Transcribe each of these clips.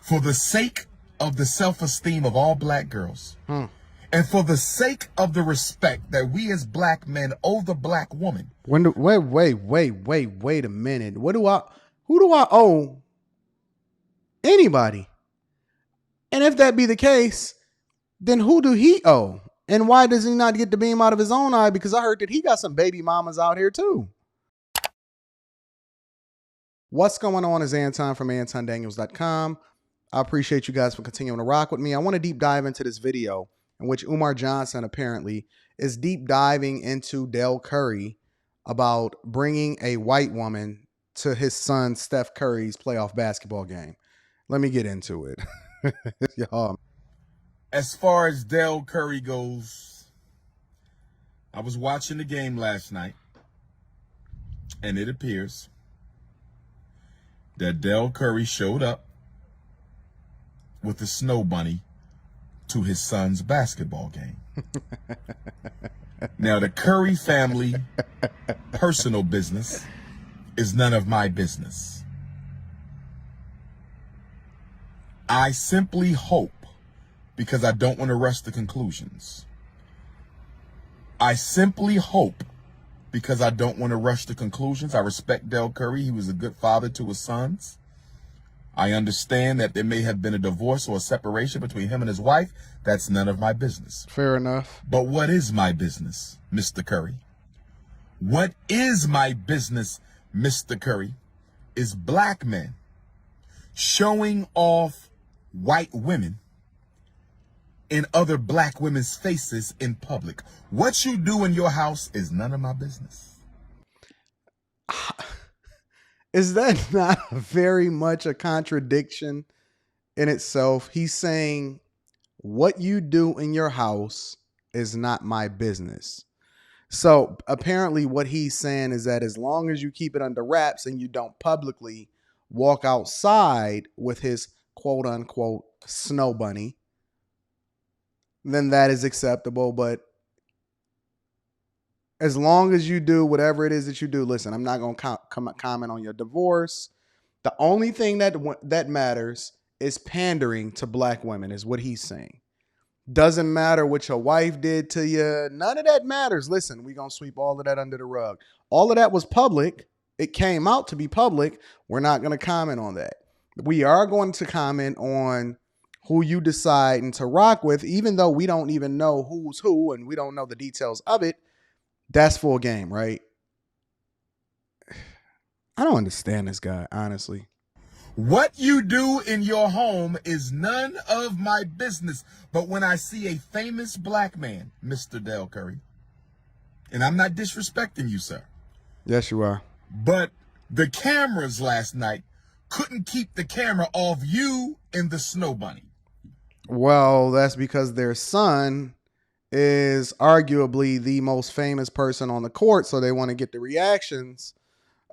For the sake of the self-esteem of all black girls, and for the sake of the respect that we as black men owe the black woman. Wait a minute. Who do I owe? Anybody. And if that be the case, then who do he owe? And why does he not get the beam out of his own eye? Because I heard that he got some baby mamas out here too. What's going on is Anton from AntonDaniels.com. I appreciate you guys for continuing to rock with me. I want to deep dive into this video in which Umar Johnson apparently is deep diving into Dell Curry about bringing a white woman to his son Steph Curry's playoff basketball game. Let me get into it. Y'all. As far as Dell Curry goes, I was watching the game last night, and it appears that Dell Curry showed up with the snow bunny to his son's basketball game. Now, the Curry family personal business is none of my business. I simply hope, because I don't want to rush the conclusions, I simply hope, because I don't want to rush the conclusions. I respect Dell Curry. He was a good father to his sons. I understand that there may have been a divorce or a separation between him and his wife. That's none of my business. Fair enough. But what is my business, Mr. Curry? What is my business, Mr. Curry, is black men showing off white women in other black women's faces in public. What you do in your house is none of my business. Is that not very much a contradiction in itself? He's saying what you do in your house is not my business. So apparently what he's saying is that as long as you keep it under wraps and you don't publicly walk outside with his quote unquote snow bunny, then that is acceptable. But as long as you do whatever it is that you do, listen, I'm not going to comment on your divorce. The only thing that matters is pandering to black women is what he's saying. Doesn't matter what your wife did to you. None of that matters. Listen, we're going to sweep all of that under the rug. All of that was public. It came out to be public. We're not going to comment on that. We are going to comment on who you decide and to rock with, even though we don't even know who's who and we don't know the details of it. That's full game, right? I don't understand this guy, honestly. What you do in your home is none of my business. But when I see a famous black man, Mr. Dell Curry, and I'm not disrespecting you, sir. Yes, you are. But the cameras last night couldn't keep the camera off you and the snow bunny. Well, that's because their son is arguably the most famous person on the court, so they want to get the reactions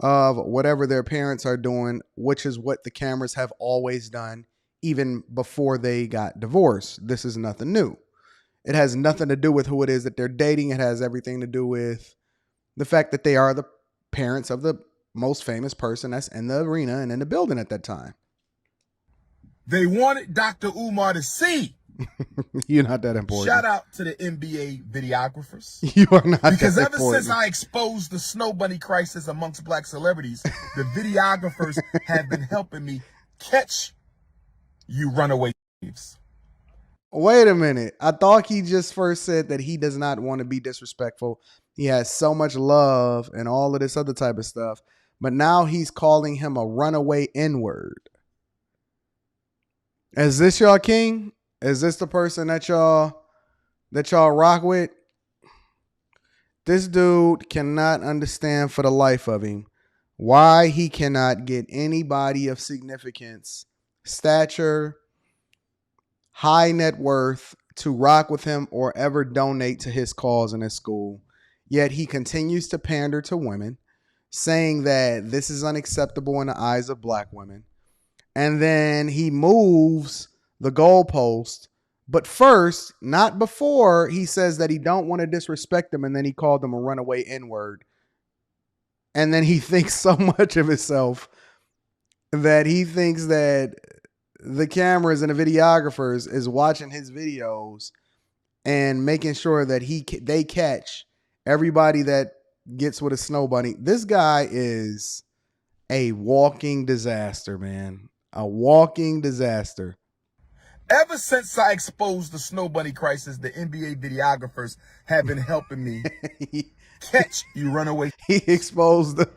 of whatever their parents are doing, which is what the cameras have always done, even before they got divorced. This is nothing new. It has nothing to do with who it is that they're dating. It has everything to do with the fact that they are the parents of the most famous person that's in the arena and in the building at that time. They wanted Dr. Umar to see. You're not that important. Shout out to the NBA videographers. You are not because that ever important. since I exposed the snow bunny crisis amongst black celebrities, the videographers have been helping me catch you runaway thieves. Wait a minute. I thought he just first said that he does not want to be disrespectful. He has so much love and all of this other type of stuff. But now he's calling him a runaway N-word. Is this y'all king? Is this the person that y'all rock with? This dude cannot understand for the life of him why he cannot get anybody of significance, stature, high net worth to rock with him or ever donate to his cause in his school. Yet he continues to pander to women, saying that this is unacceptable in the eyes of black women. And then he moves the goalpost. But first, not before, he says that he don't want to disrespect them. And then he called them a runaway N-word. And then he thinks so much of himself that he thinks that the cameras and the videographers is watching his videos and making sure that they catch everybody that gets with a snow bunny. This guy is a walking disaster, man. A walking disaster. Ever since I exposed the snow bunny crisis, the NBA videographers have been helping me catch you runaway He exposed the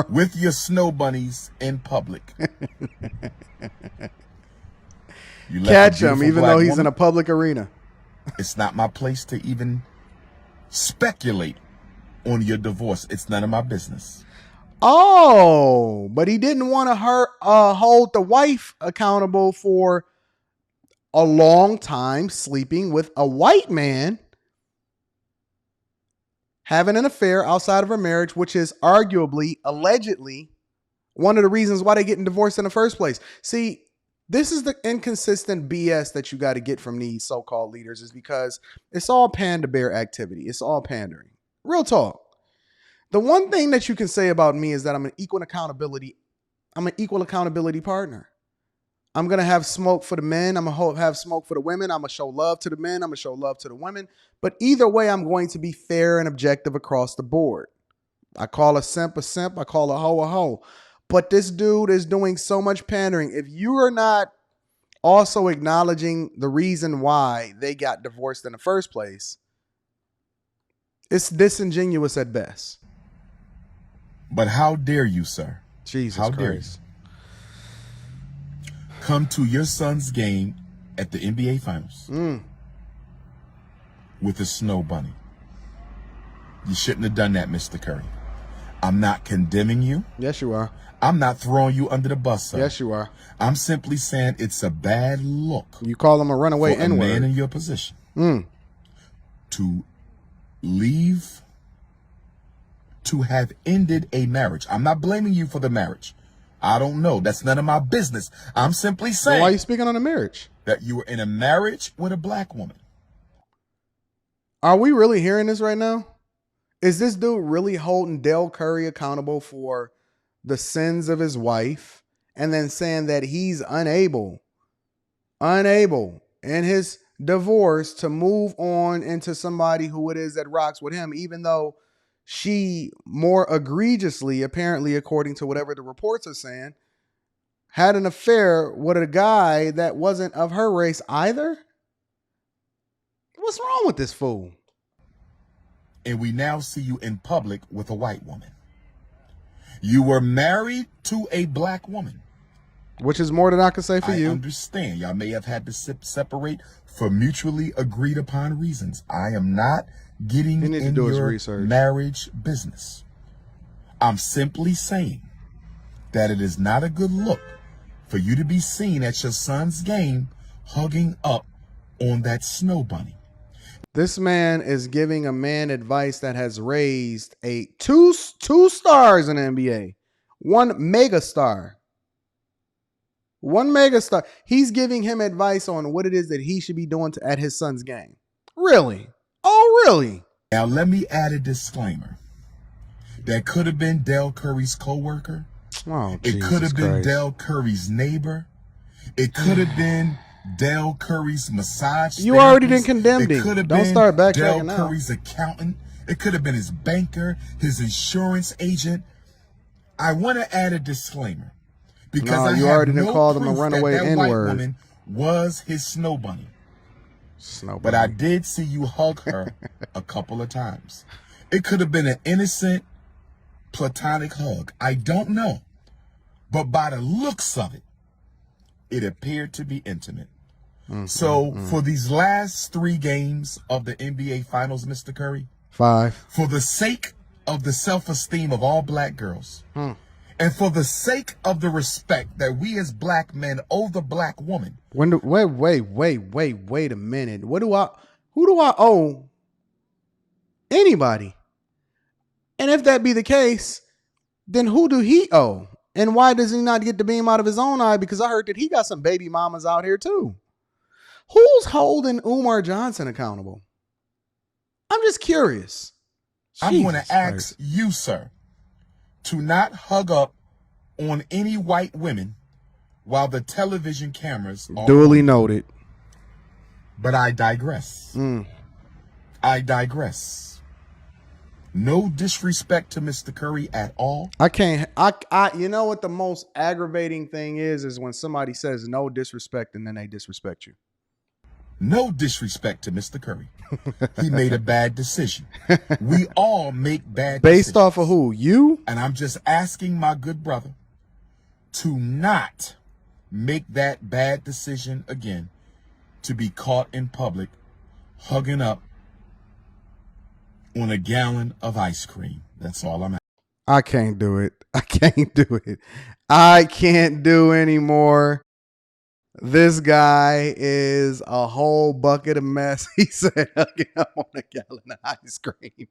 with your snow bunnies in public. You left catch a him beautiful even black though he's woman. in a public arena. It's not my place to even speculate on your divorce. It's none of my business. Oh, but he didn't want to hold the wife accountable for a long time sleeping with a white man, having an affair outside of her marriage, which is arguably, allegedly, one of the reasons why they're getting divorced in the first place. See, this is the inconsistent BS that you got to get from these so-called leaders, is because it's all panda bear activity. It's all pandering. Real talk. The one thing that you can say about me is that I'm an equal accountability partner. I'm going to have smoke for the men. I'm going to have smoke for the women. I'm going to show love to the men. I'm going to show love to the women. But either way, I'm going to be fair and objective across the board. I call a simp. I call a hoe. But this dude is doing so much pandering. If you are not also acknowledging the reason why they got divorced in the first place, it's disingenuous at best. But how dare you, sir? Jesus how dare Christ. you come to your son's game at the NBA Finals with a snow bunny? You shouldn't have done that, Mr. Curry. I'm not condemning you. Yes, you are. I'm not throwing you under the bus, sir. Yes, you are. I'm simply saying it's a bad look. You call him a runaway for a N-word. man in your position to leave, to have ended a marriage. I'm not blaming you for the marriage. I don't know. That's none of my business. I'm simply saying. Why are you speaking on a marriage? That you were in a marriage with a black woman. Are we really hearing this right now? Is this dude really holding Dell Curry accountable for the sins of his wife and then saying that he's unable in his divorce to move on into somebody who it is that rocks with him, even though she more egregiously, apparently, according to whatever the reports are saying, had an affair with a guy that wasn't of her race either? What's wrong with this fool? And we now see you in public with a white woman. You were married to a black woman. Which is more than I can say for you. I understand. Y'all may have had to separate for mutually agreed upon reasons. I am not getting in your marriage business. I'm simply saying that it is not a good look for you to be seen at your son's game hugging up on that snow bunny. This man is giving a man advice that has raised two stars in the NBA. One megastar. He's giving him advice on what it is that he should be doing at his son's game. Really? Oh, really? Now, let me add a disclaimer. That could have been Dell Curry's coworker. Oh, it could have been Dell Curry's neighbor. It could have been Dell Curry's massage therapist. You already done condemned him. It could have Don't been start backtracking Dell Curry's accountant. It could have been his banker, his insurance agent. I want to add a disclaimer. Because you already done called him a runaway that N-word. white woman was his snow bunny. But I did see you hug her a couple of times. It could have been an innocent, platonic hug. I don't know. But by the looks of it, it appeared to be intimate. For these last 3 games of the NBA Finals, Mr. Curry, 5. For the sake of the self-esteem of all black girls, and for the sake of the respect that we as black men owe the black woman. Wait a minute. Who do I owe? Anybody. And if that be the case, then who do he owe? And why does he not get the beam out of his own eye? Because I heard that he got some baby mamas out here too. Who's holding Umar Johnson accountable? I'm just curious. I'm going to ask you, sir, to not hug up on any white women while the television cameras are Duly on. noted. But I digress. I digress. No disrespect to Mr. Curry at all. I can't. You know what the most aggravating thing is when somebody says no disrespect and then they disrespect you. No disrespect to Mr. Curry. He made a bad decision. We all make bad decisions. Based off of who? You? And I'm just asking my good brother to not make that bad decision again, to be caught in public hugging up on a gallon of ice cream. That's all I'm asking. I can't do it. I can't do it. I can't do anymore. This guy is a whole bucket of mess. He said, hugging up on a gallon of ice cream.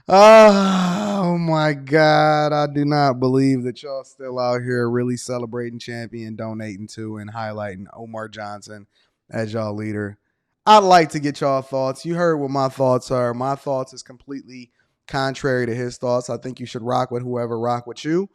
Oh my God. I do not believe that y'all still out here really celebrating champion, donating to, and highlighting Umar Johnson as y'all leader. I'd like to get y'all thoughts. You heard what my thoughts are. My thoughts is completely contrary to his thoughts. I think you should rock with whoever rock with you.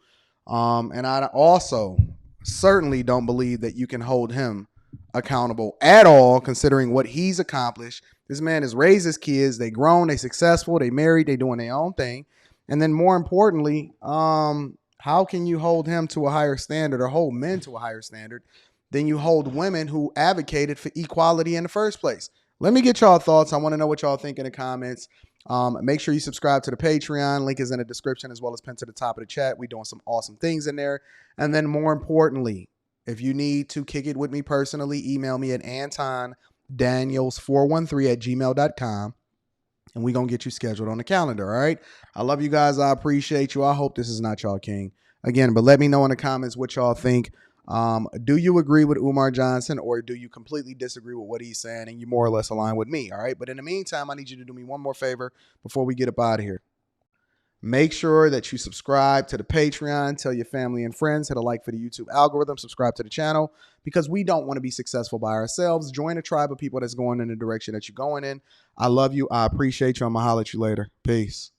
And I also certainly don't believe that you can hold him accountable at all, considering what he's accomplished. This man has raised his kids. They grown, they successful, they married, they doing their own thing. And then more importantly, how can you hold him to a higher standard, or hold men to a higher standard than you hold women who advocated for equality in the first place? Let me get y'all thoughts. I want to know what y'all think in the comments. Make sure you subscribe to the Patreon. Link is in the description as well as pinned to the top of the chat. We're doing some awesome things in there. And then more importantly, if you need to kick it with me personally, email me at Anton Daniels413@gmail.com. And we're going to get you scheduled on the calendar, all right? I love you guys. I appreciate you. I hope this is not y'all king. Again, but let me know in the comments what y'all think. Do you agree with Umar Johnson, or do you completely disagree with what he's saying and you more or less align with me, all right? But in the meantime, I need you to do me one more favor before we get up out of here. Make sure that you subscribe to the Patreon. Tell your family and friends. Hit a like for the YouTube algorithm. Subscribe to the channel, because we don't want to be successful by ourselves. Join a tribe of people that's going in the direction that you're going in. I love you. I appreciate you. I'm going to holler at you later. Peace.